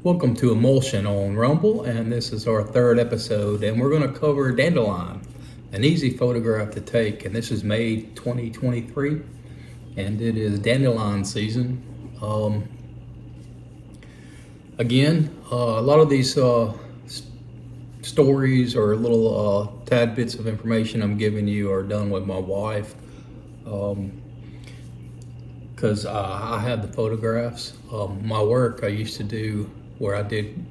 Welcome to Emulsion on Rumble, and this is our third episode, and we're going to cover Dandelion, an easy photograph to take, and this is May 2023, and it is Dandelion season. Again, a lot of these stories or little tad bits of information I'm giving you are done with my wife, because I have the photographs. My work I used to do where I did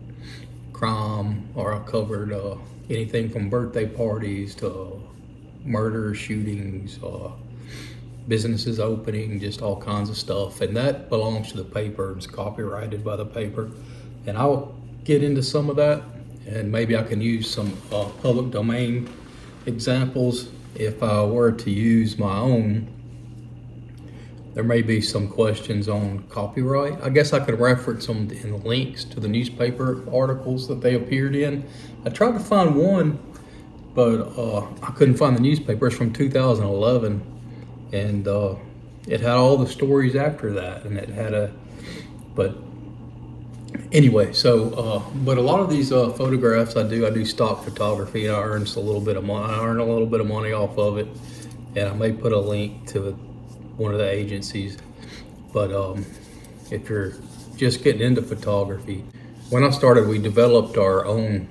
crime, or I covered anything from birthday parties to murder, shootings, businesses opening, just all kinds of stuff. And that belongs to the paper. It's copyrighted by the paper. And I'll get into some of that, and maybe I can use some public domain examples. If I were to use my own, there may be some questions on copyright. I guess I could reference them in the links to the newspaper articles that they appeared in. I tried to find one, but I couldn't find the newspaper. It's from 2011, and it had all the stories after that, and it had but anyway, so, but a lot of these photographs I do stock photography, and I earn a little bit of money. I earn a little bit of money off of it, and I may put a link to one of the agencies. But if you're just getting into photography, when I started, we developed our own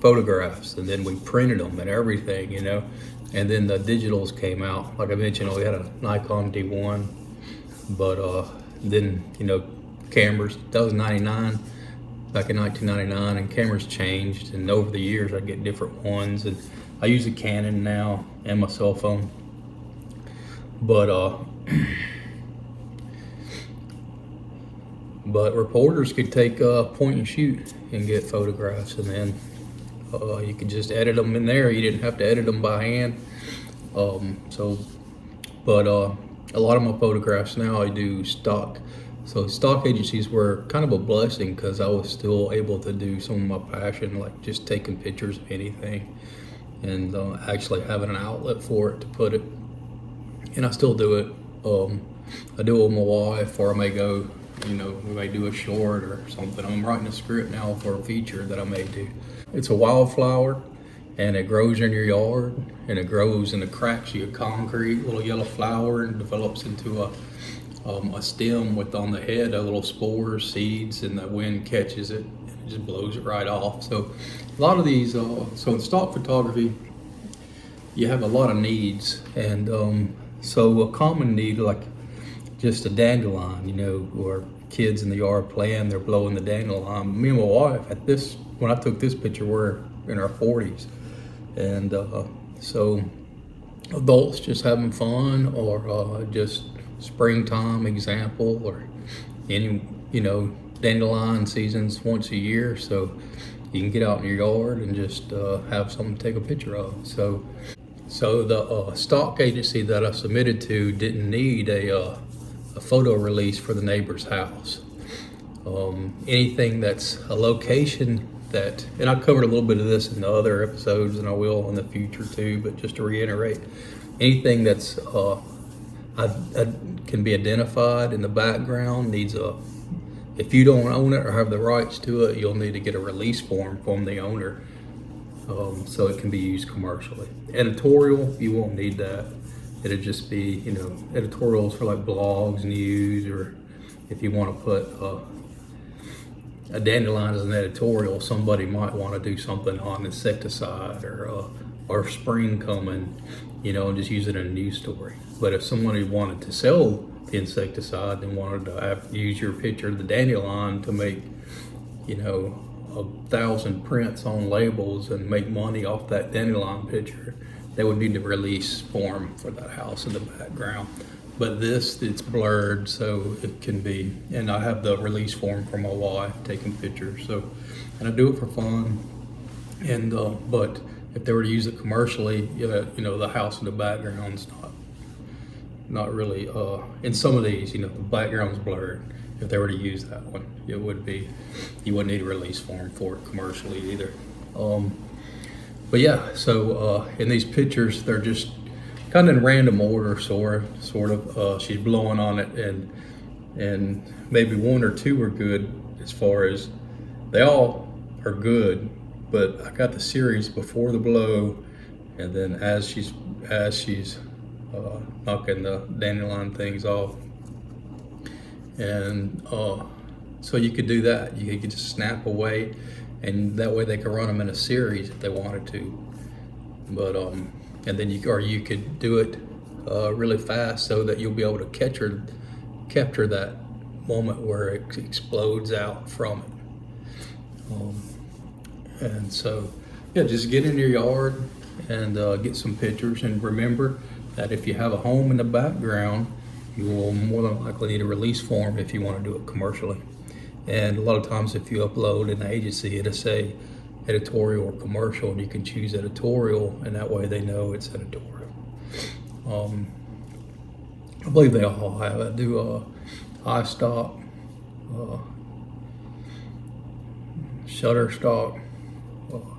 photographs, and then we printed them and everything, you know. And then the digitals came out. Like I mentioned, we had a Nikon D1, but then, you know, cameras, that was 99, back in 1999, and cameras changed, and over the years I get different ones, and I use a Canon now and my cell phone. But but reporters could take point and shoot and get photographs, and then you could just edit them in there. You didn't have to edit them by hand. But a lot of my photographs now I do stock. So stock agencies were kind of a blessing, because I was still able to do some of my passion, like just taking pictures of anything, and actually having an outlet for it to put it. And I still do it. I do it with my wife, or I may go, you know, we may do a short or something. I'm writing a script now for a feature that I may do. It's a wildflower, and it grows in your yard, and it grows in the cracks of your concrete, little yellow flower, and develops into a stem with on the head a little spores, seeds, and the wind catches it and it just blows it right off. So a lot of these, so in stock photography, you have a lot of needs, and so a common need, like just a dandelion, you know, or kids in the yard playing, they're blowing the dandelion. Me and my wife at this, when I took this picture, we're in our 40s, and so adults just having fun, or just springtime example, or any, you know, dandelion seasons once a year, so you can get out in your yard and just have something to take a picture of. So the stock agency that I submitted to didn't need a photo release for the neighbor's house. Anything that's a location that, and I covered a little bit of this in the other episodes, and I will in the future too, but just to reiterate, anything that's can be identified in the background needs if you don't own it or have the rights to it, you'll need to get a release form from the owner, so it can be used commercially. Editorial, you won't need that. It'll just be, you know, editorials for like blogs, news, or if you want to put a dandelion as an editorial, somebody might want to do something on insecticide or spring coming, you know, and just use it in a news story. But if somebody wanted to sell the insecticide and wanted to use your picture of the dandelion to make, you know, 1,000 prints on labels and make money off that dandelion picture, they would need a release form for that house in the background. But this, it's blurred, so it can be, and I have the release form for my wife taking pictures, so, and I do it for fun. And but if they were to use it commercially, you know, the house in the background's not really, in some of these, you know, the background's blurred. If they were to use that one, it would be, you wouldn't need a release form for it commercially either. But yeah, so in these pictures, they're just kind of in random order, sort of. She's blowing on it, and maybe one or two are good as far as They all are good, but I got the series Before the Blow, and then as she's knocking the dandelion things off. And so you could do that. You could just snap away, and that way they can run them in a series if they wanted to. But and then you could do it really fast so that you'll be able to capture that moment where it explodes out from it. And so, yeah, just get in your yard and get some pictures. And remember that if you have a home in the background, you will more than likely need a release form if you want to do it commercially. And a lot of times if you upload an agency, it'll say editorial or commercial, and you can choose editorial, and that way they know it's editorial. I believe they all have it. Do iStock, Shutterstock,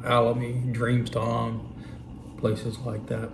Alamy, Dreamstorm, places like that.